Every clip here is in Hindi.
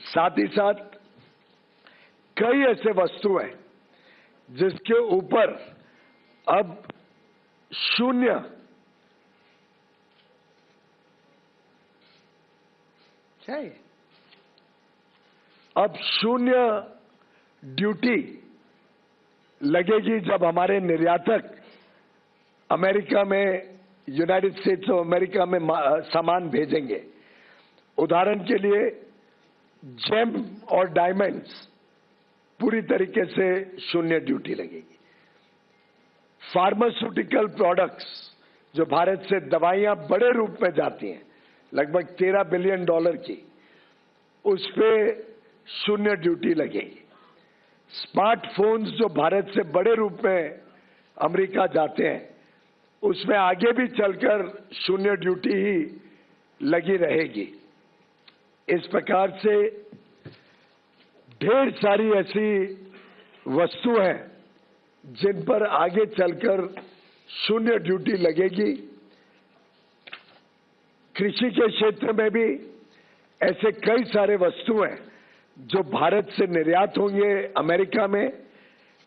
साथ ही साथ कई ऐसे वस्तु हैं जिसके ऊपर अब शून्य ड्यूटी लगेगी जब हमारे निर्यातक अमेरिका में, यूनाइटेड स्टेट्स ऑफ अमेरिका में सामान भेजेंगे। उदाहरण के लिए जेम और डायमंड्स पूरी तरीके से शून्य ड्यूटी लगेगी। फार्मास्यूटिकल प्रोडक्ट्स, जो भारत से दवाइयां बड़े रूप में जाती हैं, लगभग $13 बिलियन की, उस पे शून्य ड्यूटी लगेगी। स्मार्टफोन्स जो भारत से बड़े रूप में अमेरिका जाते हैं, उसमें आगे भी चलकर शून्य ड्यूटी ही लगी रहेगी। इस प्रकार से ढेर सारी ऐसी वस्तु हैं जिन पर आगे चलकर शून्य ड्यूटी लगेगी। कृषि के क्षेत्र में भी ऐसे कई सारे वस्तु हैं जो भारत से निर्यात होंगे अमेरिका में,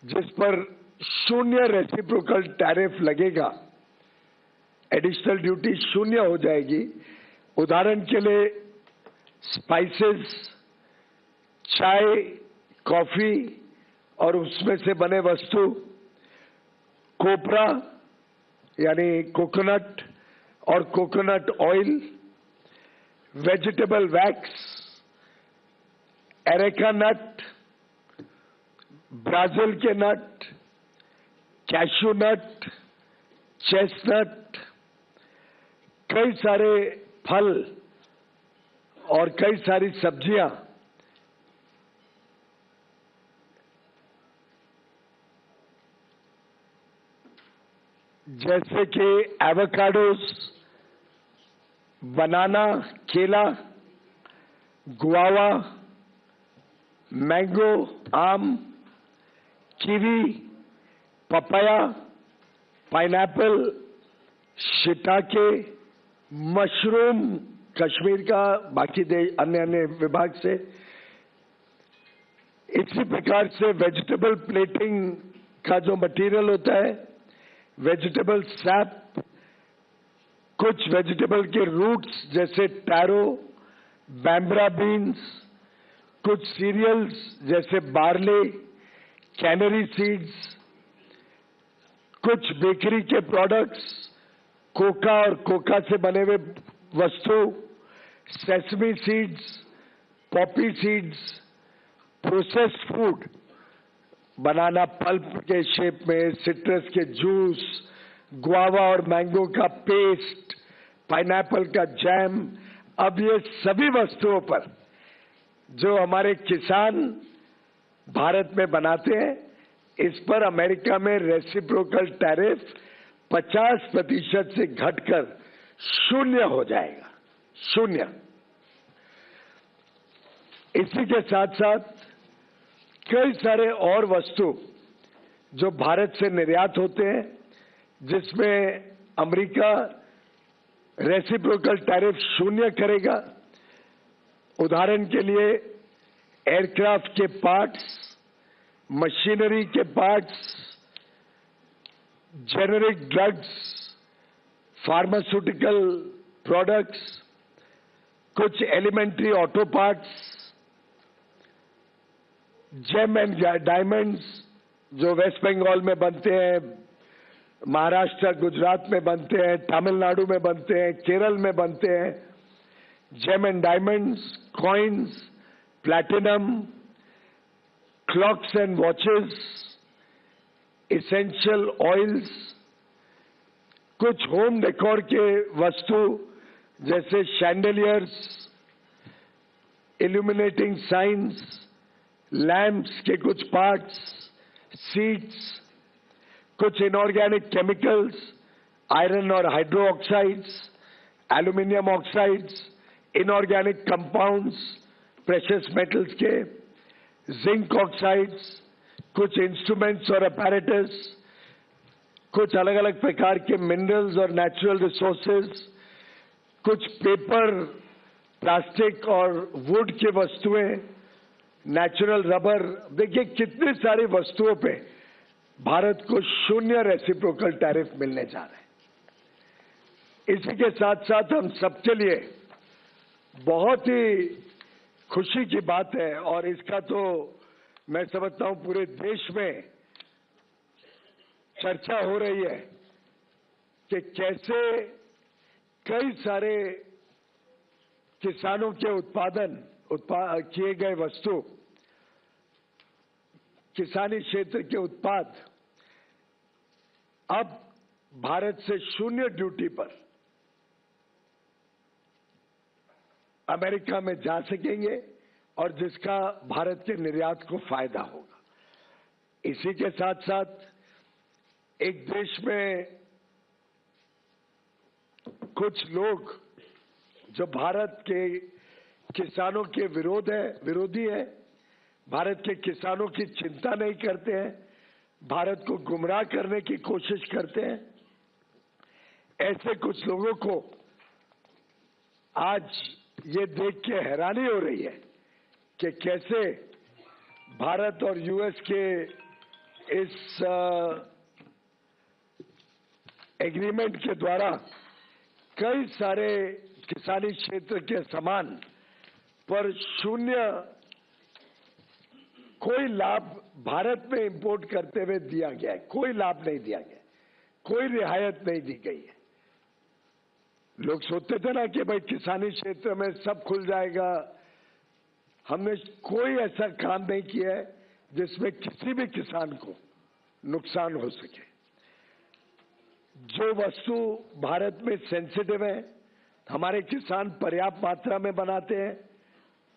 जिस पर शून्य रेसिप्रोकल टैरिफ लगेगा, एडिशनल ड्यूटी शून्य हो जाएगी। उदाहरण के लिए स्पाइसेस, चाय, कॉफी और उसमें से बने वस्तु, कोपरा यानी कोकोनट और coconut oil, vegetable wax, areca nut, Brazil के नट, कैशू नट, चेस्टनट, कई सारे फल और कई सारी सब्जियां, जैसे कि एवोकाडोस, बनाना, केला, गुआवा, मैंगो, आम, kiwi, papaya, pineapple, shiitake, mushroom Kashmir का, बाकी अन्य विभाग से। इसी प्रकार से वेजिटेबल प्लेटिंग का जो मटेरियल होता है, वेजिटेबल सैप, कुछ वेजिटेबल के रूट्स जैसे टैरो, बैम्ब्रा बीन्स, कुछ सीरियल्स जैसे बार्ले, कैनरी सीड्स, कुछ बेकरी के प्रोडक्ट्स, कोका और कोका से बने हुए वस्तु, sesame seeds, poppy seeds, processed food, banana pulp के शेप में, सिट्रस के जूस, गुआवा और मैंगो का पेस्ट, पाइनएप्पल का जैम। अब ये सभी वस्तुओं पर जो हमारे किसान भारत में बनाते हैं, इस पर अमेरिका में रेसिप्रोकल टैरिफ 50% से घटकर शून्य हो जाएगा, शून्य। इसी के साथ साथ कई सारे और वस्तु जो भारत से निर्यात होते हैं, जिसमें अमेरिका रेसिप्रोकल टैरिफ शून्य करेगा। उदाहरण के लिए एयरक्राफ्ट के पार्ट्स, मशीनरी के parts, generic drugs, pharmaceutical products, कुछ elementary auto parts, gem and diamonds जो वेस्ट बंगाल में बनते हैं, महाराष्ट्र, गुजरात में बनते हैं, तमिलनाडु में बनते हैं, केरल में बनते हैं। Gem and diamonds, coins, platinum, clocks and watches, essential oils, कुछ होम डेकोर के वस्तु जैसे शैंडलियर्स, इल्यूमिनेटिंग साइंस, लैंप्स के कुछ पार्ट्स, सीट्स, कुछ इनऑर्गेनिक केमिकल्स, आयरन और hydro oxides, aluminium oxides, inorganic compounds, precious metals के, जिंक ऑक्साइड्स, कुछ इंस्ट्रूमेंट्स और अपैरेटस, कुछ अलग अलग प्रकार के मिनरल्स और नेचुरल रिसोर्सेज, कुछ पेपर, प्लास्टिक और वुड की वस्तुएं, नेचुरल रबर, देखिए कितनी सारी वस्तुओं पे भारत को 0 रेसिप्रोकल टैरिफ मिलने जा रहे हैं। इसी के साथ साथ हम सबके लिए बहुत ही खुशी की बात है, और इसका तो मैं समझता हूं पूरे देश में चर्चा हो रही है कि कैसे कई सारे किसानों के किए गए वस्तु, किसानी क्षेत्र के उत्पाद अब भारत से 0 ड्यूटी पर अमेरिका में जा सकेंगे, और जिसका भारत के निर्यात को फायदा होगा। इसी के साथ साथ एक देश में कुछ लोग जो भारत के किसानों के विरोधी है, भारत के किसानों की चिंता नहीं करते हैं, भारत को गुमराह करने की कोशिश करते हैं, ऐसे कुछ लोगों को आज ये देख के हैरानी हो रही है कि कैसे भारत और यूएस के इस एग्रीमेंट के द्वारा कई सारे किसानी क्षेत्र के सामान पर 0 कोई लाभ भारत में इंपोर्ट करते हुए दिया गया है। कोई लाभ नहीं दिया गया, कोई रियायत नहीं दी गई है। लोग सोचते थे ना कि भाई किसानी क्षेत्र में सब खुल जाएगा। हमने कोई ऐसा काम नहीं किया है जिसमें किसी भी किसान को नुकसान हो सके। जो वस्तु भारत में सेंसिटिव है, हमारे किसान पर्याप्त मात्रा में बनाते हैं,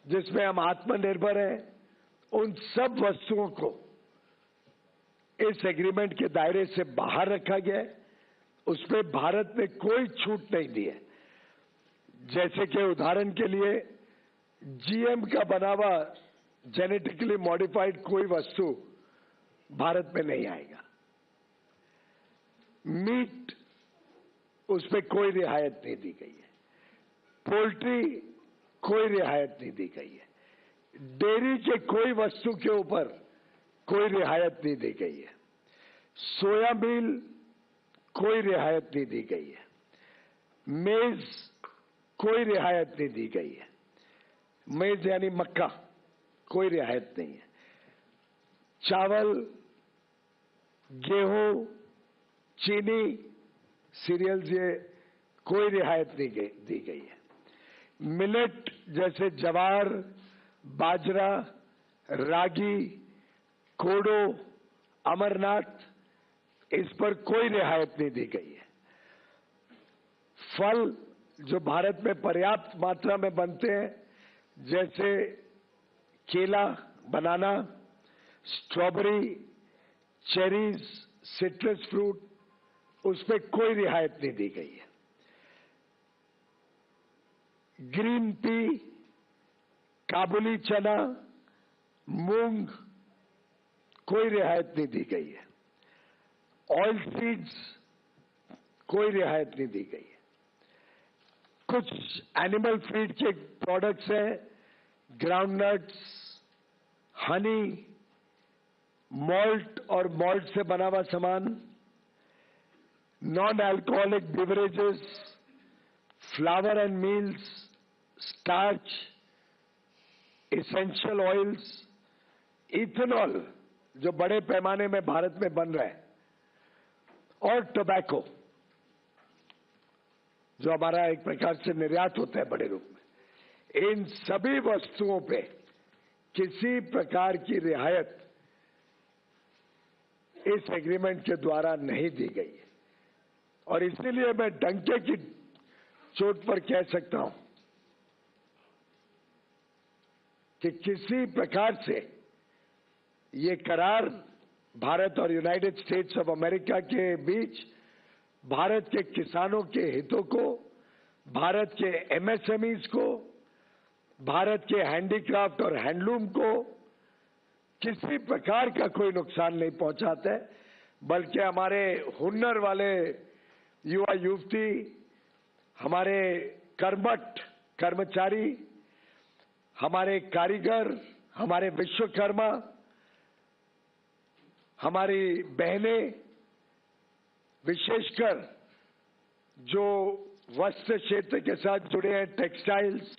जिसमें हम आत्मनिर्भर हैं, उन सब वस्तुओं को इस एग्रीमेंट के दायरे से बाहर रखा गया है। उसमें भारत ने कोई छूट नहीं दी है। जैसे कि उदाहरण के लिए जीएम का बना हुआ जेनेटिकली मॉडिफाइड कोई वस्तु भारत में नहीं आएगा। मीट, उसमें कोई रियायत नहीं दी गई है। पोल्ट्री, कोई रियायत नहीं दी गई है। डेयरी के कोई वस्तु के ऊपर कोई रियायत नहीं दी गई है। सोया मिल, कोई रियायत नहीं दी गई है। मेज, कोई रियायत नहीं दी गई है। मेज यानी मक्का, कोई रियायत नहीं है। चावल, गेहूं, चीनी, सीरियल्स, ये कोई रियायत नहीं दी गई है। मिलेट जैसे जवार, बाजरा, रागी, कोडो, अमरनाथ, इस पर कोई रियायत नहीं दी गई है। फल जो भारत में पर्याप्त मात्रा में बनते हैं, जैसे केला, बनाना, स्ट्रॉबेरी, चेरीज, सिट्रस फ्रूट, उसमें कोई रियायत नहीं दी गई है। ग्रीन पी, काबुली चना, मूंग, कोई रियायत नहीं दी गई है। ऑयल सीड्स, कोई रियायत नहीं दी गई है। कुछ एनिमल फीड के प्रोडक्ट्स हैं, ग्राउंडनट्स, हनी, मॉल्ट और मॉल्ट से बना हुआ सामान, non alcoholic beverages, flower and meals, starch, essential oils, ethanol जो बड़े पैमाने में भारत में बन रहा है, और टोबैको जो हमारा एक प्रकार से निर्यात होता है बड़े रूप में। इन सभी वस्तुओं पे किसी प्रकार की रियायत इस एग्रीमेंट के द्वारा नहीं दी गई है, और इसीलिए मैं डंके की चोट पर कह सकता हूं कि किसी प्रकार से ये करार भारत और यूनाइटेड स्टेट्स ऑफ अमेरिका के बीच भारत के किसानों के हितों को, भारत के एमएसएमईज को, भारत के हैंडीक्राफ्ट और हैंडलूम को किसी प्रकार का कोई नुकसान नहीं पहुंचाता है, बल्कि हमारे हुनर वाले युवा युवती, हमारे कर्मठ कर्मचारी, हमारे कारीगर, हमारे विश्वकर्मा, हमारी बहनें, विशेषकर जो वस्त्र क्षेत्र के साथ जुड़े हैं, टेक्सटाइल्स,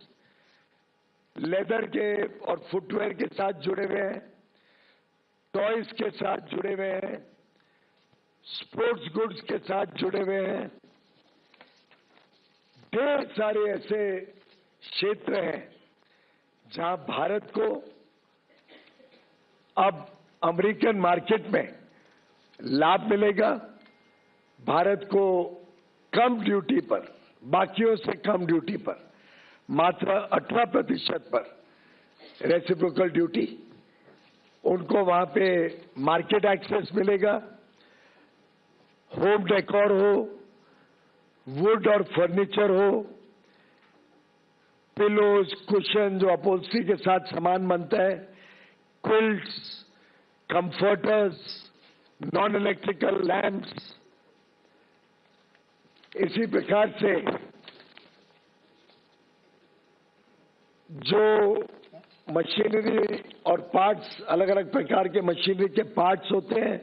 लेदर के और फुटवेयर के साथ जुड़े हुए हैं, टॉयज के साथ जुड़े हुए हैं, स्पोर्ट्स गुड्स के साथ जुड़े हुए हैं, ढेर सारे ऐसे क्षेत्र हैं जहां भारत को अब अमेरिकन मार्केट में लाभ मिलेगा। भारत को कम ड्यूटी पर, बाकियों से कम ड्यूटी पर, मात्र 18% पर रेसिप्रोकल ड्यूटी, उनको वहां पे मार्केट एक्सेस मिलेगा। होम डेकोर हो, वुड और फर्नीचर हो, पिलोज, कुशन जो अपहोल्स्ट्री के साथ सामान बनता है, quilts, comforters, non electrical lamps, इसी प्रकार से जो मशीनरी और पार्ट्स, अलग अलग प्रकार के मशीनरी के पार्ट्स होते हैं,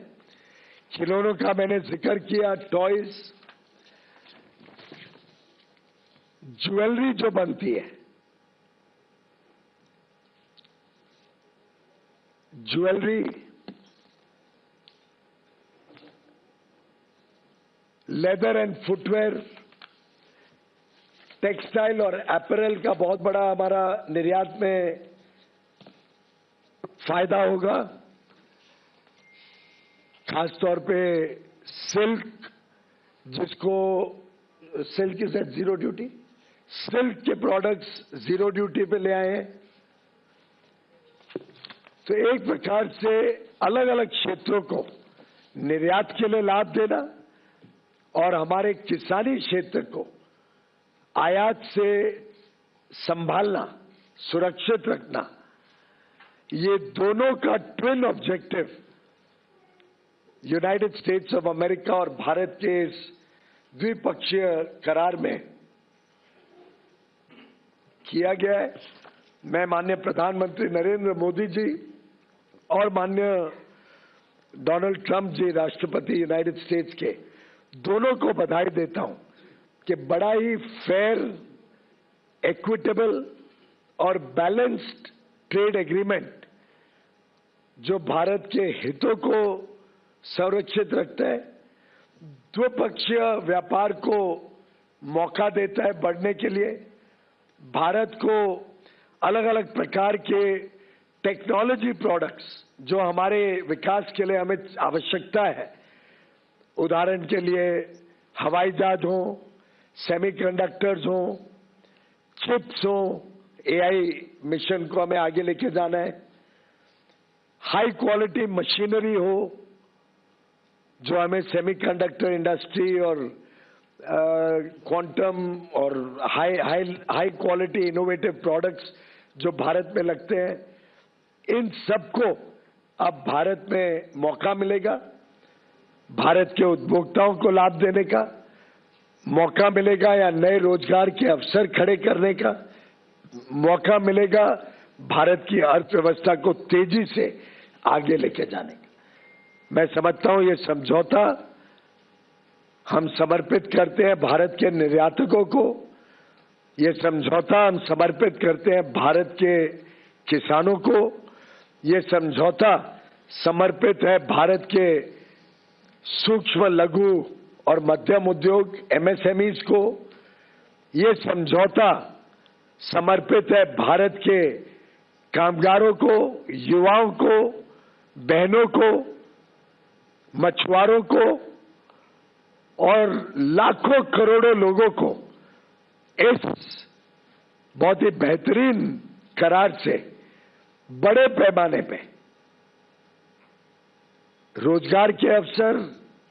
खिलौनों का मैंने जिक्र किया, टॉयज, ज्वेलरी जो बनती है, jewellery, leather and footwear, textile और अपैरल का बहुत बड़ा हमारा निर्यात में फायदा होगा। खासतौर पे सिल्क, जिसको silk is at zero duty, silk के प्रोडक्ट्स जीरो ड्यूटी पे ले आए हैं। तो एक प्रकार से अलग अलग क्षेत्रों को निर्यात के लिए लाभ देना और हमारे किसानी क्षेत्र को आयात से संभालना, सुरक्षित रखना, ये दोनों का twin objective United states of America और भारत के इस द्विपक्षीय करार में किया गया है। मैं माननीय प्रधानमंत्री नरेंद्र मोदी जी और माननीय डोनाल्ड ट्रंप जी, राष्ट्रपति यूनाइटेड स्टेट्स के, दोनों को बधाई देता हूं कि बड़ा ही फेयर, इक्विटेबल और बैलेंस्ड ट्रेड एग्रीमेंट जो भारत के हितों को संरक्षित रखता है, द्विपक्षीय व्यापार को मौका देता है बढ़ने के लिए, भारत को अलग अलग प्रकार के टेक्नोलॉजी प्रोडक्ट्स जो हमारे विकास के लिए हमें आवश्यकता है, उदाहरण के लिए हवाई जहाज हो, सेमीकंडक्टर्स हो, चिप्स हो, एआई मिशन को हमें आगे लेके जाना है, हाई क्वालिटी मशीनरी हो जो हमें सेमीकंडक्टर इंडस्ट्री और क्वांटम और हाई क्वालिटी इनोवेटिव प्रोडक्ट्स जो भारत में लगते हैं, इन सबको अब भारत में मौका मिलेगा। भारत के उपभोक्ताओं को लाभ देने का मौका मिलेगा या नए रोजगार के अवसर खड़े करने का मौका मिलेगा, भारत की अर्थव्यवस्था को तेजी से आगे लेके जाने का। मैं समझता हूं ये समझौता हम समर्पित करते हैं भारत के निर्यातकों को, ये समझौता हम समर्पित करते हैं भारत के किसानों को, ये समझौता समर्पित है भारत के सूक्ष्म, लघु और मध्यम उद्योग एमएसएमईज को, ये समझौता समर्पित है भारत के कामगारों को, युवाओं को, बहनों को, मछुआरों को और लाखों करोड़ों लोगों को इस बहुत ही बेहतरीन करार से बड़े पैमाने पे रोजगार के अवसर,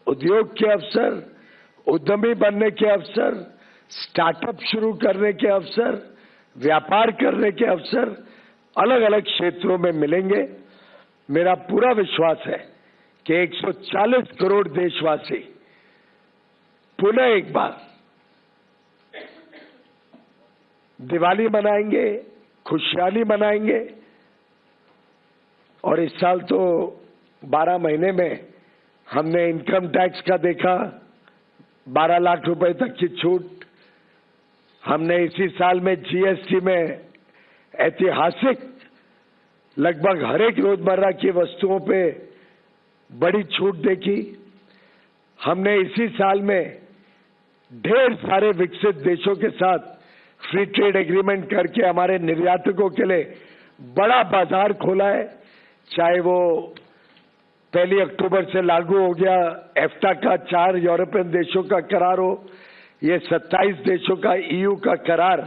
उद्योग के अवसर, उद्यमी बनने के अवसर, स्टार्टअप शुरू करने के अवसर, व्यापार करने के अवसर अलग अलग क्षेत्रों में मिलेंगे। मेरा पूरा विश्वास है कि 140 करोड़ देशवासी पुनः एक बार दिवाली मनाएंगे, खुशहाली मनाएंगे। और इस साल तो 12 महीने में हमने इनकम टैक्स का देखा 12 लाख रुपए तक की छूट। हमने इसी साल में जीएसटी में ऐतिहासिक लगभग हर एक रोजमर्रा की वस्तुओं पे बड़ी छूट देखी। हमने इसी साल में ढेर सारे विकसित देशों के साथ फ्री ट्रेड एग्रीमेंट करके हमारे निर्यातकों के लिए बड़ा बाजार खोला है। चाहे वो 1 अक्टूबर से लागू हो गया एफ्टा का 4 यूरोपियन देशों का करार हो, ये 27 देशों का ईयू का करार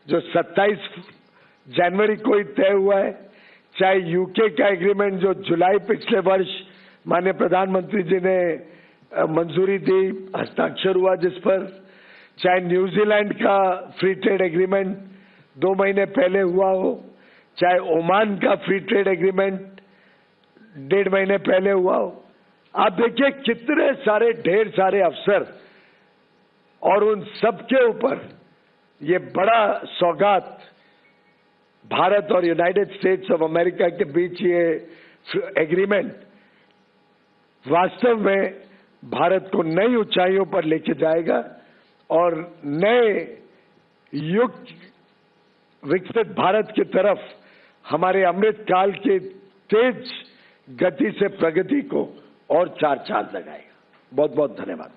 जो 27 जनवरी को ही तय हुआ है, चाहे यूके का एग्रीमेंट जो जुलाई पिछले वर्ष माननीय प्रधानमंत्री जी ने मंजूरी दी, हस्ताक्षर हुआ जिस पर, चाहे न्यूजीलैंड का फ्री ट्रेड एग्रीमेंट 2 महीने पहले हुआ हो, चाहे ओमान का फ्री ट्रेड एग्रीमेंट 1.5 महीने पहले हुआ हो। आप देखिए कितने सारे ढेर सारे अवसर और उन सब के ऊपर ये बड़ा सौगात भारत और यूनाइटेड स्टेट्स ऑफ अमेरिका के बीच ये एग्रीमेंट वास्तव में भारत को नई ऊंचाइयों पर लेके जाएगा और नए युग विकसित भारत की तरफ हमारे अमृत काल की तेज गति से प्रगति को और 4 चांद लगाएगा। बहुत बहुत धन्यवाद।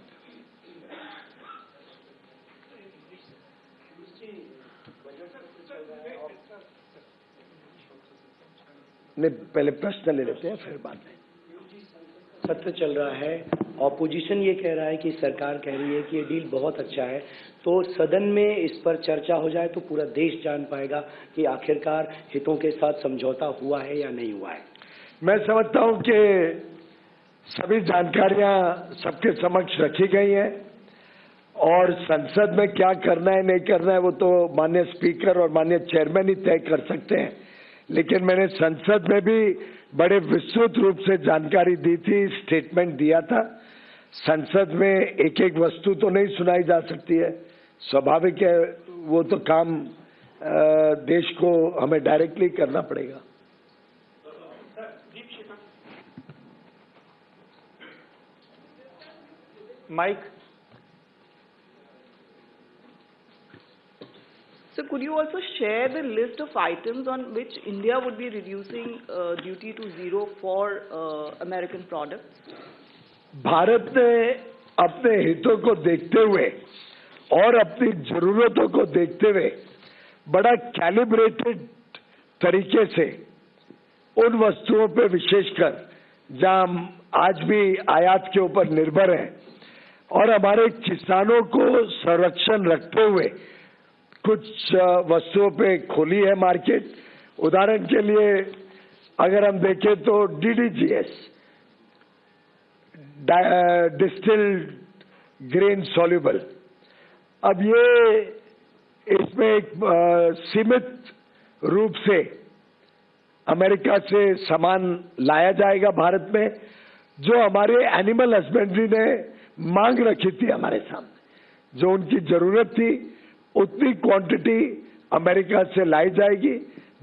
नहीं, पहले प्रश्न ले लेते हैं फिर बात है। सत्र चल रहा है, ऑपोजिशन ये कह रहा है कि सरकार कह रही है कि ये डील बहुत अच्छा है, तो सदन में इस पर चर्चा हो जाए तो पूरा देश जान पाएगा कि आखिरकार हितों के साथ समझौता हुआ है या नहीं हुआ है। मैं समझता हूं कि सभी जानकारियां सबके समक्ष रखी गई हैं और संसद में क्या करना है नहीं करना है वो तो माननीय स्पीकर और माननीय चेयरमैन ही तय कर सकते हैं, लेकिन मैंने संसद में भी बड़े विस्तृत रूप से जानकारी दी थी, स्टेटमेंट दिया था। संसद में एक एक वस्तु तो नहीं सुनाई जा सकती है, स्वाभाविक है, वो तो काम देश को हमें डायरेक्टली करना पड़ेगा। Mike. So could you also share the list of items on which India would be reducing duty to 0 for American products? Bharat ने अपने हितों को देखते हुए और अपनी जरूरतों को देखते हुए बड़ा कैलिब्रेटेड तरीके से उन वस्तुओं पे विशेषकर जहां हम आज भी आयात के ऊपर निर्भर हैं और हमारे किसानों को संरक्षण रखते हुए कुछ वस्तुओं पे खोली है मार्केट। उदाहरण के लिए अगर हम देखें तो DDGS डिस्टिल्ड ग्रेन सॉल्युबल, अब ये इसमें एक सीमित रूप से अमेरिका से सामान लाया जाएगा भारत में, जो हमारे एनिमल हस्बेंड्री ने मांग रखी थी हमारे सामने, जो उनकी जरूरत थी उतनी क्वांटिटी अमेरिका से लाई जाएगी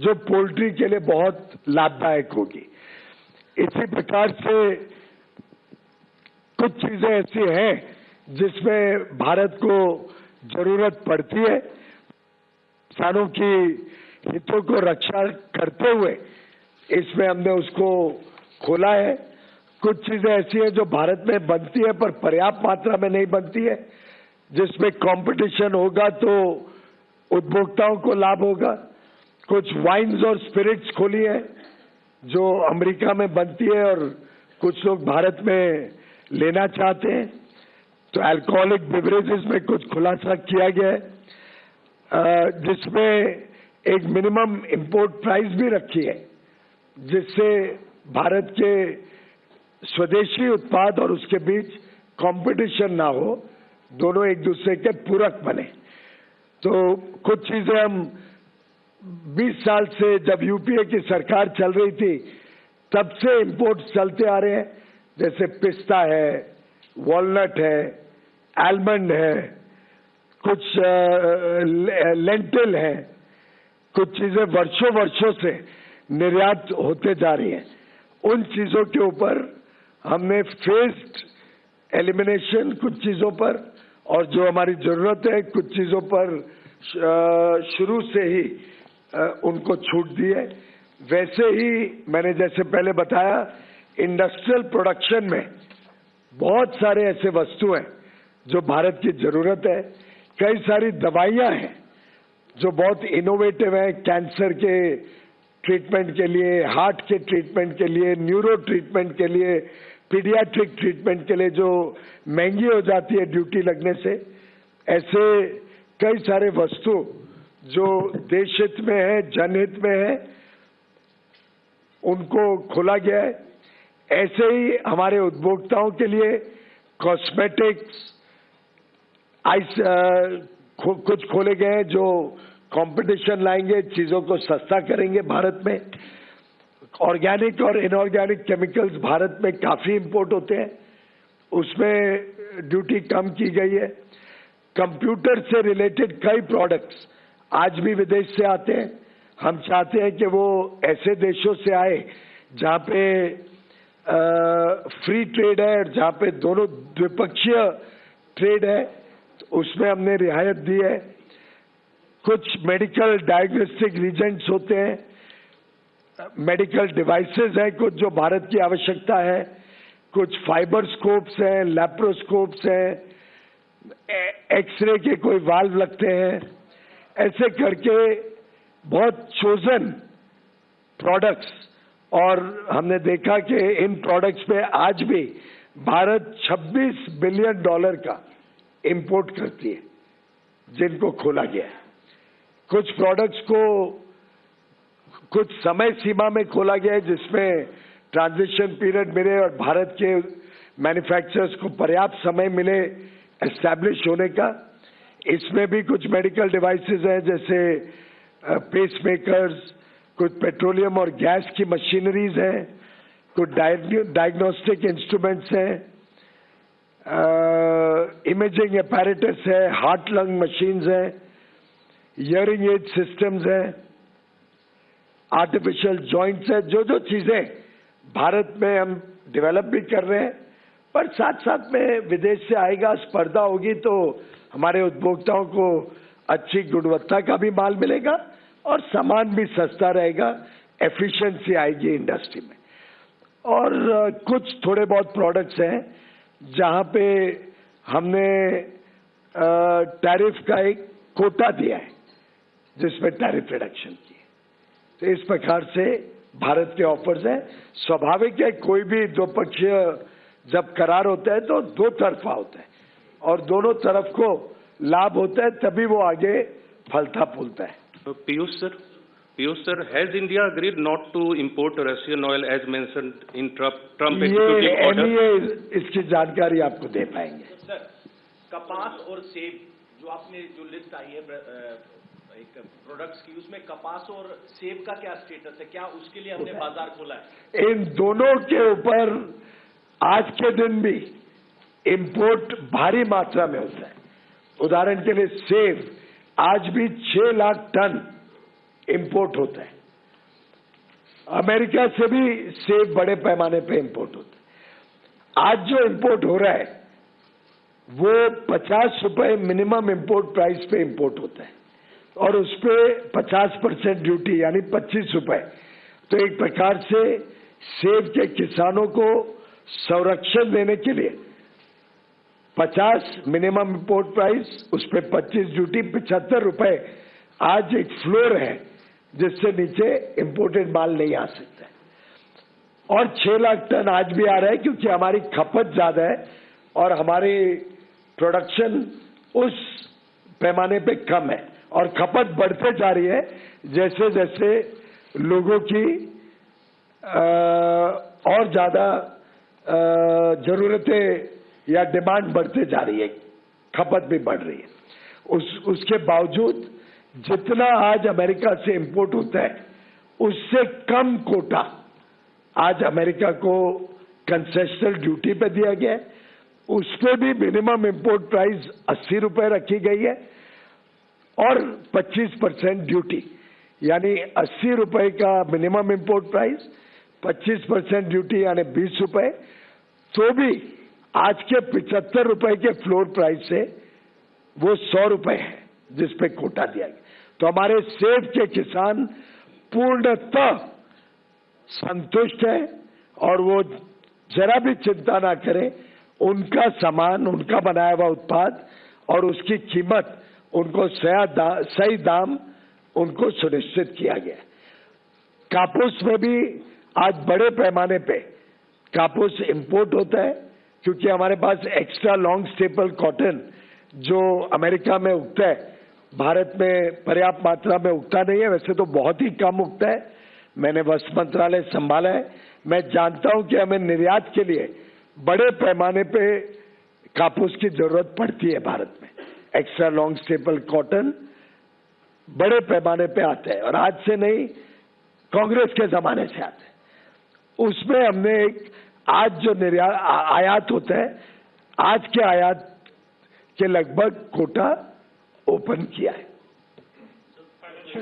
जो पोल्ट्री के लिए बहुत लाभदायक होगी। इसी प्रकार से कुछ चीजें ऐसी हैं जिसमें भारत को जरूरत पड़ती है, किसानों की हितों को रक्षा करते हुए इसमें हमने उसको खोला है। कुछ चीजें ऐसी हैं जो भारत में बनती है पर पर्याप्त मात्रा में नहीं बनती है, जिसमें कंपटीशन होगा तो उपभोक्ताओं को लाभ होगा। कुछ वाइन्स और स्पिरिट्स खोली है जो अमेरिका में बनती है और कुछ लोग भारत में लेना चाहते हैं, तो अल्कोहलिक बेवरेजेस में कुछ खुलासा किया गया है जिसमें एक मिनिमम इंपोर्ट प्राइस भी रखी है, जिससे भारत के स्वदेशी उत्पाद और उसके बीच कंपटीशन ना हो, दोनों एक दूसरे के पूरक बने। तो कुछ चीजें हम 20 साल से जब यूपीए की सरकार चल रही थी तब से इंपोर्ट चलते आ रहे हैं, जैसे पिस्ता है, वॉलनट है, आलमंड है, कुछ लेंटिल है, कुछ चीजें वर्षों वर्षों से निर्यात होते जा रही हैं, उन चीजों के ऊपर हमने फेस्ड एलिमिनेशन कुछ चीजों पर, और जो हमारी जरूरत है कुछ चीजों पर शुरू से ही उनको छूट दी है। वैसे ही मैंने जैसे पहले बताया, इंडस्ट्रियल प्रोडक्शन में बहुत सारे ऐसे वस्तु हैं जो भारत की जरूरत है। कई सारी दवाइयां हैं जो बहुत इनोवेटिव हैं, कैंसर के ट्रीटमेंट के लिए, हार्ट के ट्रीटमेंट के लिए, न्यूरो ट्रीटमेंट के लिए, पीडियाट्रिक ट्रीटमेंट के लिए, जो महंगी हो जाती है ड्यूटी लगने से। ऐसे कई सारे वस्तु जो देश हित में है, जनहित में है, उनको खोला गया है। ऐसे ही हमारे उपभोक्ताओं के लिए कॉस्मेटिक्स कुछ खोले गए हैं जो कंपटीशन लाएंगे, चीजों को सस्ता करेंगे भारत में। ऑर्गेनिक और इनऑर्गेनिक केमिकल्स भारत में काफी इंपोर्ट होते हैं, उसमें ड्यूटी कम की गई है। कंप्यूटर से रिलेटेड कई प्रोडक्ट्स आज भी विदेश से आते हैं। हम चाहते हैं कि वो ऐसे देशों से आए जहां पे फ्री ट्रेड है और जहां पे दोनों द्विपक्षीय ट्रेड है, तो उसमें हमने रियायत दी है। कुछ मेडिकल डायग्नोस्टिक रीजेंट्स होते हैं, मेडिकल डिवाइसेस हैं कुछ जो भारत की आवश्यकता है, कुछ फाइबर स्कोप्स हैं, लैप्रोस्कोप्स हैं, एक्सरे के कोई वाल्व लगते हैं। ऐसे करके बहुत चोजन प्रोडक्ट्स, और हमने देखा कि इन प्रोडक्ट्स में आज भी भारत $26 बिलियन का इंपोर्ट करती है, जिनको खोला गया है। कुछ प्रोडक्ट्स को कुछ समय सीमा में खोला गया है जिसमें ट्रांजिशन पीरियड मिले और भारत के मैन्युफैक्चरर्स को पर्याप्त समय मिले एस्टैब्लिश होने का। इसमें भी कुछ मेडिकल डिवाइसेस हैं जैसे पेसमेकर्स, कुछ पेट्रोलियम और गैस की मशीनरीज हैं, कुछ डायग्नोस्टिक इंस्ट्रूमेंट्स हैं, इमेजिंग अपैरेटस है, हार्ट लंग मशीन्स हैं, हियरिंग एड सिस्टम्स हैं, आर्टिफिशियल जॉइंट्स है। जो चीजें भारत में हम डेवलप भी कर रहे हैं, पर साथ साथ में विदेश से आएगा, स्पर्धा होगी, तो हमारे उपभोक्ताओं को अच्छी गुणवत्ता का भी माल मिलेगा और सामान भी सस्ता रहेगा, एफिशिएंसी आएगी इंडस्ट्री में। और कुछ थोड़े बहुत प्रोडक्ट्स हैं जहां पे हमने टैरिफ का एक कोटा दिया है जिसमें टैरिफ रिडक्शन की है। तो इस प्रकार से भारत के ऑफर्स हैं। स्वाभाविक है, कोई भी द्विपक्षीय जब करार होता है तो दो तरफा होता है और दोनों तरफ को लाभ होता है, तभी वो आगे फलता फूलता है। Piyush sir, has India agreed not to import Russian oil as mentioned in Trump executive order? ये इसकी जानकारी आपको दे पाएंगे। सर, कपास और सेब जो आपने जो लिस्ट आई है एक प्रोडक्ट्स की, उसमें कपास और सेब का क्या स्टेटस है? क्या उसके लिए हमने बाजार खोला है? इन दोनों के ऊपर आज के दिन भी इंपोर्ट भारी मात्रा में होता है। उदाहरण के लिए सेब आज भी 6 लाख टन इंपोर्ट होता है। अमेरिका से भी सेब बड़े पैमाने पे इंपोर्ट होता है। आज जो इंपोर्ट हो रहा है वो 50 रुपए मिनिमम इंपोर्ट प्राइस पे इंपोर्ट होता है और उस पर 50% ड्यूटी यानी 25 रुपए। तो एक प्रकार से सेब के किसानों को संरक्षण देने के लिए 50 मिनिमम इंपोर्ट प्राइस, उस पर 25 ड्यूटी, 75 रुपए आज एक फ्लोर है जिससे नीचे इंपोर्टेड माल नहीं आ सकता है। और 6 लाख टन आज भी आ रहा है क्योंकि हमारी खपत ज्यादा है और हमारी प्रोडक्शन उस पैमाने पे कम है और खपत बढ़ते जा रही है जैसे जैसे लोगों की और ज्यादा जरूरतें या डिमांड बढ़ते जा रही है, खपत भी बढ़ रही है। उसके बावजूद जितना आज अमेरिका से इंपोर्ट होता है उससे कम कोटा आज अमेरिका को कंसेशनल ड्यूटी पे दिया गया है उस पर भी मिनिमम इंपोर्ट प्राइस 80 रुपए रखी गई है और 25% ड्यूटी, यानी 80 रुपए का मिनिमम इंपोर्ट प्राइस, 25% ड्यूटी यानी 20 रुपए, तो भी आज के 75 रुपए के फ्लोर प्राइस से वो 100 रुपए है जिस पे कोटा दिया गया। तो हमारे सेब के किसान पूर्णतः संतुष्ट है और वो जरा भी चिंता ना करें, उनका सामान, उनका बनाया हुआ उत्पाद और उसकी कीमत उनको सही दाम उनको सुनिश्चित किया गया। कापूस में भी आज बड़े पैमाने पे कापूस इंपोर्ट होता है, क्योंकि हमारे पास एक्स्ट्रा लॉन्ग स्टेपल कॉटन जो अमेरिका में उगता है, भारत में पर्याप्त मात्रा में उगता नहीं है, वैसे तो बहुत ही कम उगता है। मैंने वस्त्र मंत्रालय संभाला है, मैं जानता हूं कि हमें निर्यात के लिए बड़े पैमाने पे कापूस की जरूरत पड़ती है भारत में। एक्स्ट्रा लॉन्ग स्टेपल कॉटन बड़े पैमाने पे आता है और आज से नहीं, कांग्रेस के जमाने से आता है। उसमें हमने एक आज जो आयात होता है, आज के आयात के लगभग कोटा ओपन किया है।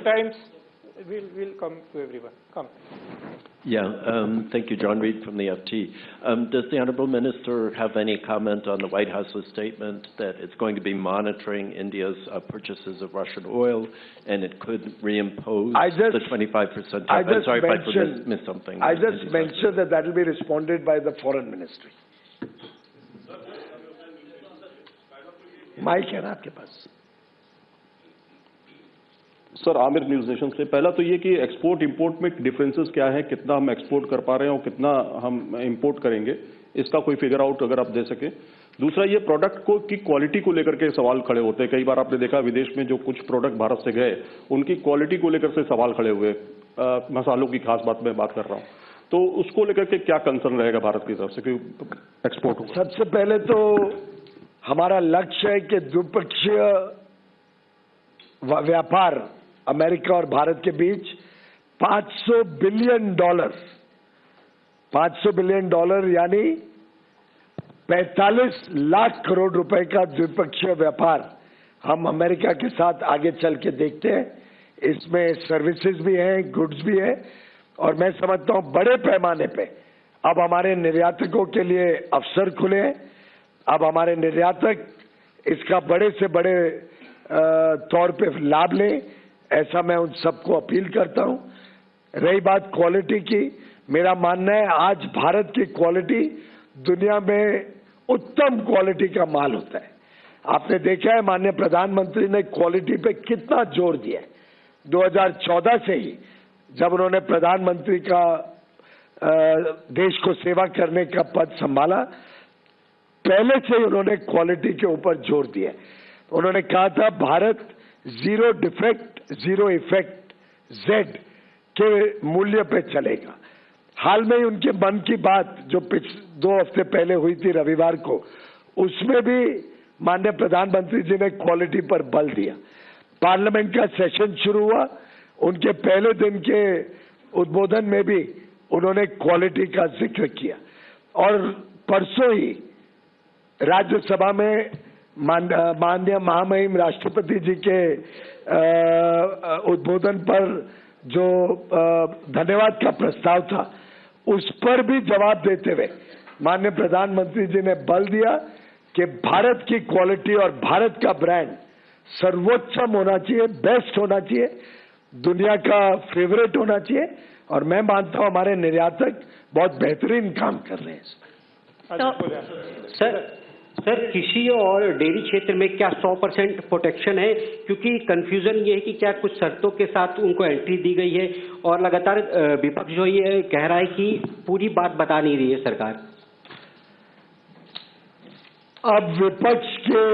Times will come to everyone. Come. Yeah, thank you, John Reed from the FT. Does the Honourable Minister have any comment on the White House's statement that it's going to be monitoring India's purchases of Russian oil and it could reimpose the 25%? I'm sorry if I missed something. I just mentioned that will be responded by the Foreign Ministry. Mike है ना आपके पास? सर, आमिर न्यूज नेशन से। पहला तो ये कि एक्सपोर्ट इंपोर्ट में डिफरेंसेस क्या है, कितना हम एक्सपोर्ट कर पा रहे हैं और कितना हम इंपोर्ट करेंगे, इसका कोई फिगर आउट अगर आप दे सके। दूसरा, ये प्रोडक्ट को की क्वालिटी को लेकर के सवाल खड़े होते हैं। कई बार आपने देखा विदेश में जो कुछ प्रोडक्ट भारत से गए, उनकी क्वालिटी को लेकर से सवाल खड़े हुए। मसालों की खास बात मैं बात कर रहा हूँ, तो उसको लेकर के क्या कंसर्न रहेगा भारत की तरफ से कि एक्सपोर्ट होगा? सबसे पहले तो हमारा लक्ष्य है कि द्विपक्षीय व्यापार अमेरिका और भारत के बीच $500 बिलियन यानी 45 लाख करोड़ रुपए का द्विपक्षीय व्यापार हम अमेरिका के साथ आगे चल के देखते हैं। इसमें सर्विसेज भी हैं, गुड्स भी है, और मैं समझता हूं बड़े पैमाने पे अब हमारे निर्यातकों के लिए अवसर खुले हैं। अब हमारे निर्यातक इसका बड़े से बड़े तौर पे लाभ लें, ऐसा मैं उन सबको अपील करता हूं। रही बात क्वालिटी की, मेरा मानना है आज भारत की क्वालिटी दुनिया में उत्तम क्वालिटी का माल होता है। आपने देखा है माननीय प्रधानमंत्री ने क्वालिटी पे कितना जोर दिया है। 2014 से ही जब उन्होंने प्रधानमंत्री का देश को सेवा करने का पद संभाला, पहले से ही उन्होंने क्वालिटी के ऊपर जोर दिया। उन्होंने कहा था भारत 0 डिफेक्ट 0 इफेक्ट Z के मूल्य पे चलेगा। हाल में ही उनके मन की बात जो 2 हफ्ते पहले हुई थी रविवार को, उसमें भी माननीय प्रधानमंत्री जी ने क्वालिटी पर बल दिया। पार्लियामेंट का सेशन शुरू हुआ, उनके पहले दिन के उद्बोधन में भी उन्होंने क्वालिटी का जिक्र किया, और परसों ही राज्यसभा में माननीय महामहिम राष्ट्रपति जी के उद्बोधन पर जो धन्यवाद का प्रस्ताव था, उस पर भी जवाब देते हुए माननीय प्रधानमंत्री जी ने बल दिया कि भारत की क्वालिटी और भारत का ब्रांड सर्वोच्चम होना चाहिए, बेस्ट होना चाहिए, दुनिया का फेवरेट होना चाहिए, और मैं मानता हूं हमारे निर्यातक बहुत बेहतरीन काम कर रहे हैं। सर, कृषि और डेयरी क्षेत्र में क्या 100% प्रोटेक्शन है? क्योंकि कंफ्यूजन ये है कि क्या कुछ शर्तों के साथ उनको एंट्री दी गई है, और लगातार विपक्ष जो ये कह रहा है कि पूरी बात बता नहीं रही है सरकार। अब विपक्ष के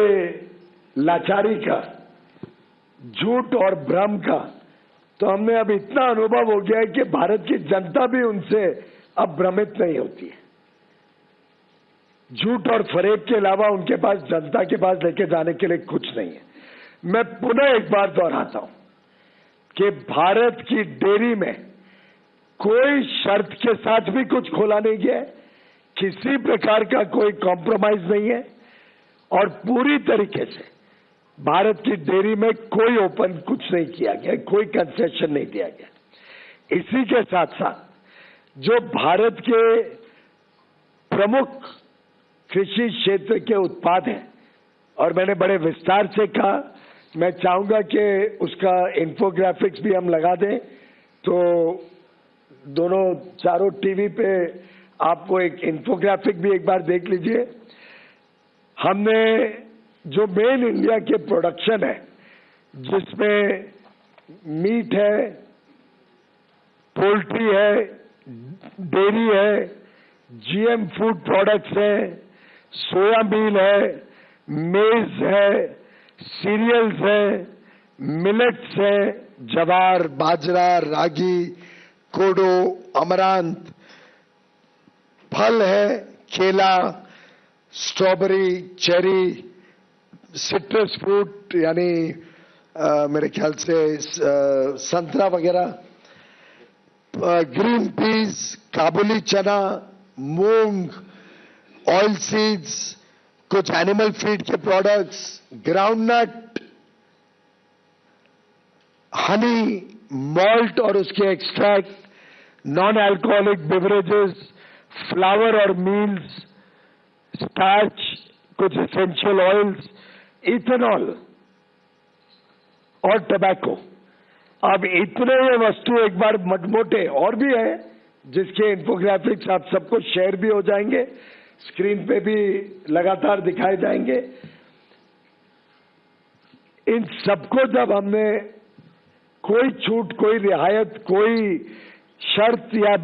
लाचारी का, झूठ और भ्रम का तो हमने अब इतना अनुभव हो गया है कि भारत की जनता भी उनसे अब भ्रमित नहीं होती है। झूठ और फरेब के अलावा उनके पास जनता के पास लेके जाने के लिए कुछ नहीं है। मैं पुनः एक बार दोहराता हूं कि भारत की डेयरी में कोई शर्त के साथ भी कुछ खोला नहीं गया है, किसी प्रकार का कोई कॉम्प्रोमाइज नहीं है और पूरी तरीके से भारत की डेयरी में कोई ओपन कुछ नहीं किया गया, कोई कंसेशन नहीं दिया गया। इसी के साथ साथ जो भारत के प्रमुख कृषि क्षेत्र के उत्पाद हैं, और मैंने बड़े विस्तार से कहा, मैं चाहूंगा कि उसका इन्फोग्राफिक्स भी हम लगा दें, तो दोनों चारों टीवी पे आपको एक इन्फोग्राफिक भी एक बार देख लीजिए। हमने जो मेन इंडिया के प्रोडक्शन है, जिसमें मीट है, पोल्ट्री है, डेयरी है, जीएम फूड प्रोडक्ट्स हैं, सोयाबीन है, मेज है, सीरियल्स है, मिलेट्स है, जवार, बाजरा, रागी, कोडो, अमरांत, फल है, केला, स्ट्रॉबेरी, चेरी, सिट्रस फ्रूट यानी मेरे ख्याल से संतरा वगैरह, ग्रीन पीस, काबुली चना, मूंग, ऑयल सीड्स, कुछ एनिमल फीड के प्रोडक्ट्स, ग्राउंडनट, हनी, मॉल्ट और उसके extract, non alcoholic beverages, flower और मील्स, स्टार्च, कुछ एसेंशियल ऑयल्स, इथेनॉल और टबैको। अब इतने ये वस्तु एक बार मोटे और भी है, जिसके इन्फोग्राफिक्स आप सबको शेयर भी हो जाएंगे, स्क्रीन पे भी लगातार दिखाए जाएंगे। इन सबको जब हमने कोई छूट, कोई रियायत, कोई शर्त या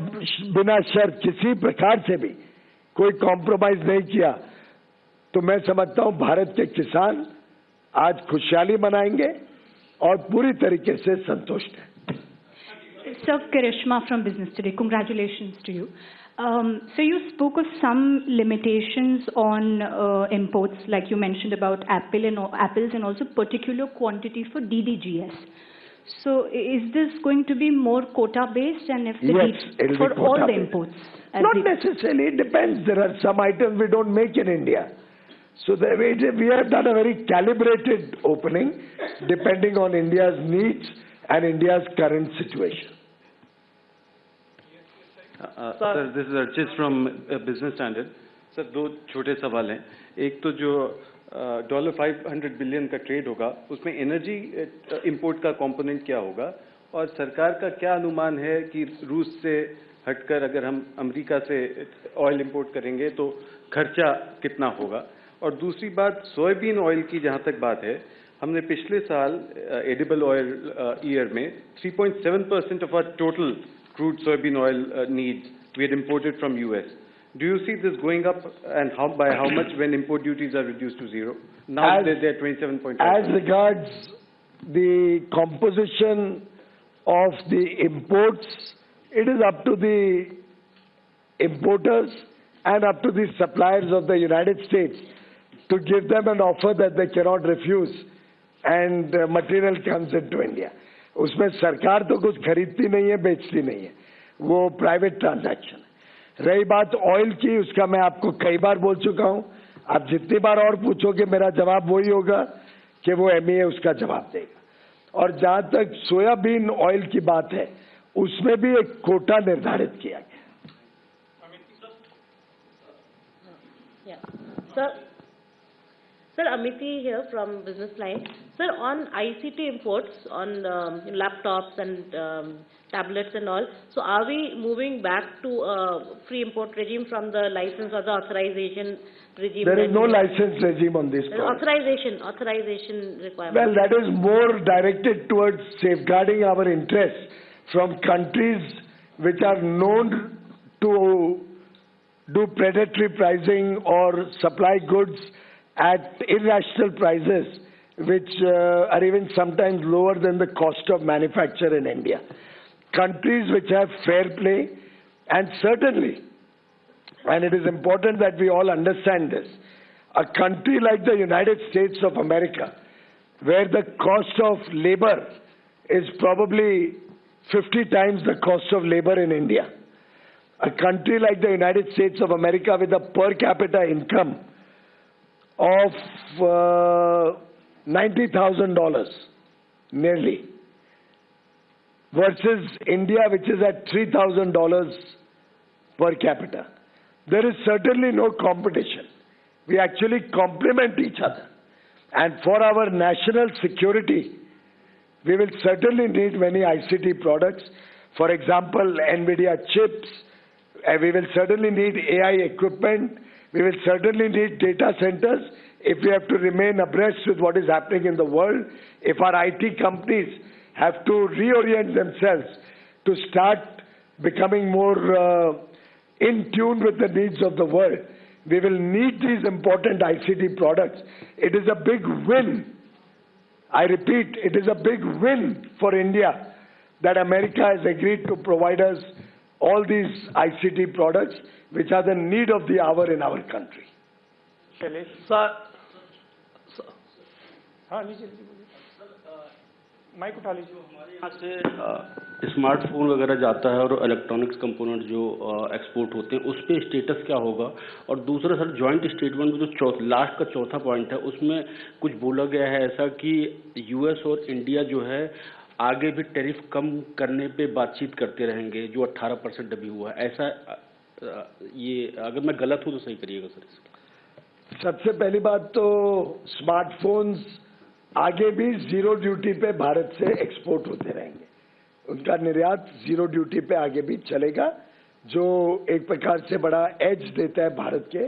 बिना शर्त किसी प्रकार से भी कोई कॉम्प्रोमाइज नहीं किया, तो मैं समझता हूं भारत के किसान आज खुशहाली मनाएंगे और पूरी तरीके से संतुष्ट हैं। Sir, Karishma from Business Today. Congratulations to you. So you spoke of some limitations on imports, like you mentioned about apples and also particular quantity for DDGS. So is this going to be more quota based, and if the yes, for all the imports? Not necessarily. It depends. There are some items we don't make in India. So we have done a very calibrated opening depending on India's needs and India's current situation. Sir, this is Archit from Business Standard. Sir, दो छोटे सवाल हैं. एक तो जो $500 बिलियन का ट्रेड होगा, उसमें एनर्जी इंपोर्ट का कंपोनेंट क्या होगा, और सरकार का क्या अनुमान है कि रूस से हटकर अगर हम अमेरिका से ऑयल इंपोर्ट करेंगे तो खर्चा कितना होगा. और दूसरी बात, सोयाबीन ऑयल की जहां तक बात है, हमने पिछले साल एडिबल ऑयल ईयर में 3.7% of our total crude soybean oil needs we had imported from US. Do you see this going up, and by how much when import duties are reduced to zero? Now they're 27.5%. As regards the composition of the imports, it is up to the importers and up to the suppliers of the United States to give them an offer that they cannot refuse, and material comes into India. उसमें सरकार तो कुछ खरीदती नहीं है, बेचती नहीं है, वो प्राइवेट ट्रांजैक्शन है। रही बात ऑयल की, उसका मैं आपको कई बार बोल चुका हूं, आप जितनी बार और पूछोगे मेरा जवाब वही होगा कि वो MEA उसका जवाब देगा। और जहां तक सोयाबीन ऑयल की बात है, उसमें भी एक कोटा निर्धारित किया गया। Sir, Amity here from Business Line. Sir, on ICT imports, on laptops and tablets and all, so are we moving back to a free import regime from the license or the authorization regime? There is no license regime on this product. Authorization requirement. Well, that is more directed towards safeguarding our interests from countries which are known to do predatory pricing or supply goods at irrational prices, which are even sometimes lower than the cost of manufacture in India. Countries which have fair play, and certainly, and it is important that we all understand this, a country like the United States of America, where the cost of labor is probably 50 times the cost of labor in India, a country like the United States of America with a per capita income of $90,000 nearly, versus India, which is at $3,000 per capita. There is certainly no competition. We actually complement each other. And for our national security, we will certainly need many ICT products. For example, NVIDIA chips. We will certainly need AI equipment. We will certainly need data centers if we have to remain abreast with what is happening in the world. If our IT companies have to reorient themselves to start becoming more in tune with the needs of the world, we will need these important ICT products. It is a big win. I repeat, it is a big win for India that America has agreed to provide us all these ICT products, which are the need of the hour in our country. Shailesh sir हाँ लीजिए माइक उठा लीजिए। यहाँ से स्मार्टफोन वगैरह जाता है और इलेक्ट्रॉनिक्स कंपोनेंट जो एक्सपोर्ट होते हैं उस पे स्टेटस क्या होगा? और दूसरा सर जॉइंट स्टेटमेंट में जो लास्ट का चौथा पॉइंट है उसमें कुछ बोला गया है ऐसा कि यूएस और इंडिया जो है आगे भी टैरिफ कम करने पे बातचीत करते रहेंगे, जो 18% अभी हुआ है, ऐसा ये अगर मैं गलत हूँ तो सही करिएगा सर इसका। सबसे पहली बात तो स्मार्टफोन्स आगे भी जीरो ड्यूटी पे भारत से एक्सपोर्ट होते रहेंगे। उनका निर्यात जीरो ड्यूटी पे आगे भी चलेगा, जो एक प्रकार से बड़ा एज देता है भारत के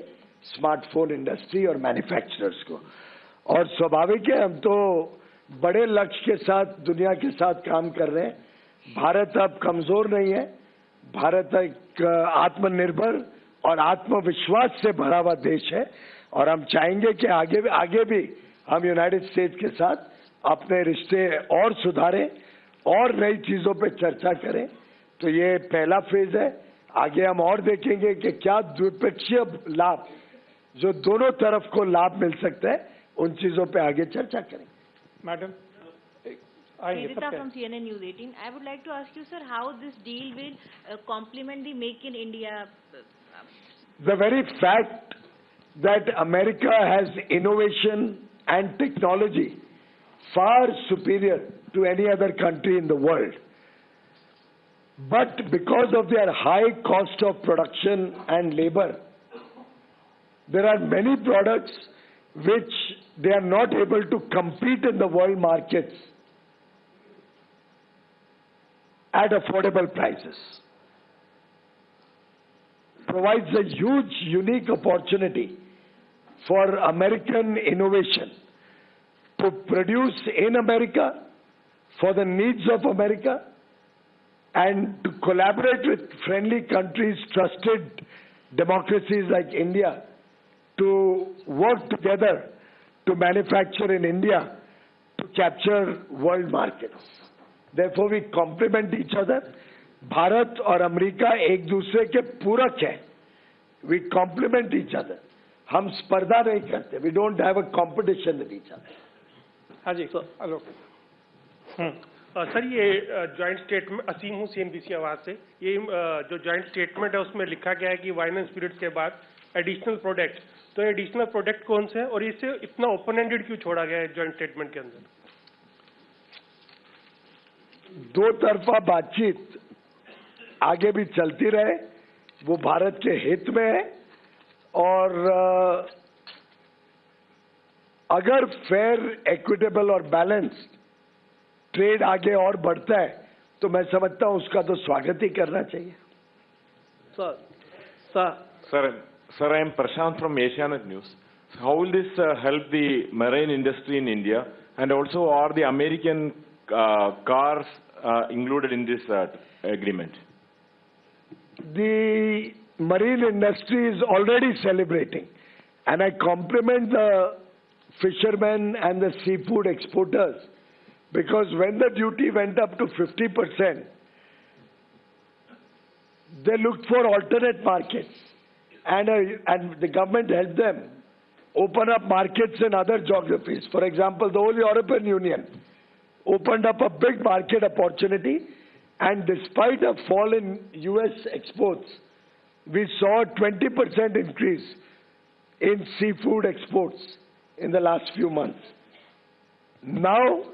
स्मार्टफोन इंडस्ट्री और मैन्युफैक्चरर्स को। और स्वाभाविक है, हम तो बड़े लक्ष्य के साथ दुनिया के साथ काम कर रहे हैं। भारत अब कमजोर नहीं है। भारत एक आत्मनिर्भर और आत्मविश्वास से भरा हुआ देश है और हम चाहेंगे कि आगे भी हम यूनाइटेड स्टेट्स के साथ अपने रिश्ते और सुधारें और नई चीजों पे चर्चा करें। तो ये पहला फेज है। आगे हम और देखेंगे कि क्या द्विपक्षीय लाभ जो दोनों तरफ को लाभ मिल सकता है, उन चीजों पे आगे चर्चा करें। Madam Nidita from CNN News 18. I would like to ask you, sir, how this deal will complement the Make in India? The very fact that America has innovation and technology far superior to any other country in the world, but because of their high cost of production and labor, there are many products which they are not able to compete in the world markets at affordable prices. Provides a huge, unique opportunity for American innovation to produce in America for the needs of America and to collaborate with friendly countries, trusted democracies like India, to work together to manufacture in India to capture world markets. Therefore, we complement each other. Bharat और अमेरिका एक दूसरे के पूरक हैं. We complement each other. हम स्पर्धा नहीं करते. We don't have a competition with each other. हाँ जी आलोक। सर ये जॉइंट स्टेटमेंट, असीम हूँ CNBC आवाज से। ये जो जॉइंट स्टेटमेंट है उसमें लिखा गया है कि वाइन एंड स्पिरिट्स के बाद एडिशनल प्रोडक्ट, तो एडिशनल प्रोडक्ट कौन से हैं और इसे इतना ओपन एंडेड क्यों छोड़ा गया है जॉइंट स्टेटमेंट के अंदर? दो तरफा बातचीत आगे भी चलती रहे, वो भारत के हित में है। और अगर फेयर, एक्विटेबल और बैलेंस्ड ट्रेड आगे और बढ़ता है तो मैं समझता हूं उसका तो स्वागत ही करना चाहिए। Sir, I am Prashant from Asianet News. How will this help the marine industry in India, and also are the American cars included in this agreement? The marine industry is already celebrating, and I compliment the fishermen and the seafood exporters, because when the duty went up to 50%, they looked for alternate markets, and the government helped them open up markets in other geographies. For example, the whole European Union opened up a big market opportunity, and despite a fall in US exports, we saw 20% increase in seafood exports in the last few months. Now,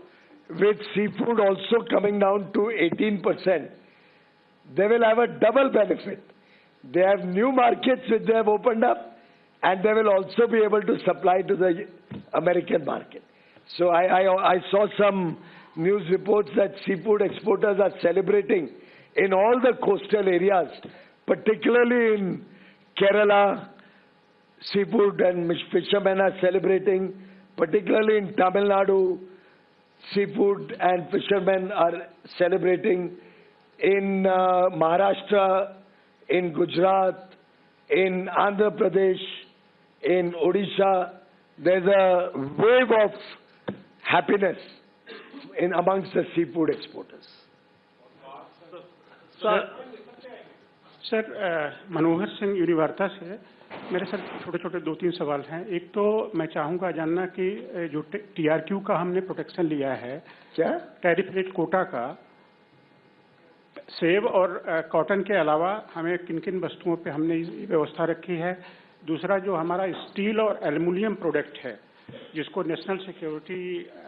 with seafood also coming down to 18%, they will have a double benefit. They have new markets which they have opened up, and they will also be able to supply to the American market. So I saw some news reports that seafood exporters are celebrating in all the coastal areas, particularly in Kerala. Seafood and fishermen are celebrating, particularly in Tamil Nadu. Seafood and fishermen are celebrating in Maharashtra, in Gujarat, in Andhra Pradesh, in Odisha. There's a wave of happiness amongst the seafood exporters. Sir Manohar Singh Univarta से मेरे सर छोटे छोटे 2-3 सवाल हैं। एक तो मैं चाहूंगा जानना कि जो TRQ का हमने प्रोटेक्शन लिया है, क्या टैरिफ रेट कोटा का, सेब और कॉटन के अलावा हमें किन किन वस्तुओं पे हमने व्यवस्था रखी है। दूसरा जो हमारा स्टील और एल्युमिनियम प्रोडक्ट है, जिसको नेशनल सिक्योरिटी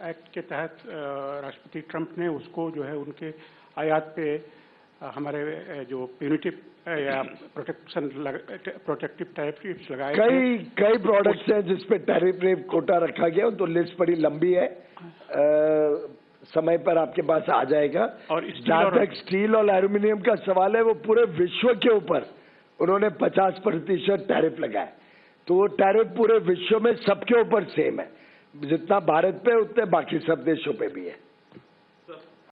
एक्ट के तहत राष्ट्रपति ट्रंप ने उसको जो है उनके आयात पे हमारे जो प्यूनिटिव या प्रोटेक्टिव टैरिफ्स लगाए, कई प्रोडक्ट्स हैं जिस पे टैरिफ रेट कोटा रखा गया, तो लिस्ट बड़ी लंबी है, समय पर आपके पास आ जाएगा। और जहां तक स्टील और एल्युमिनियम का सवाल है, वो पूरे विश्व के ऊपर उन्होंने 50% टैरिफ लगाया, तो वो टैरिफ पूरे विश्व में सबके ऊपर सेम है, जितना भारत पे उतने बाकी सब देशों पे भी है।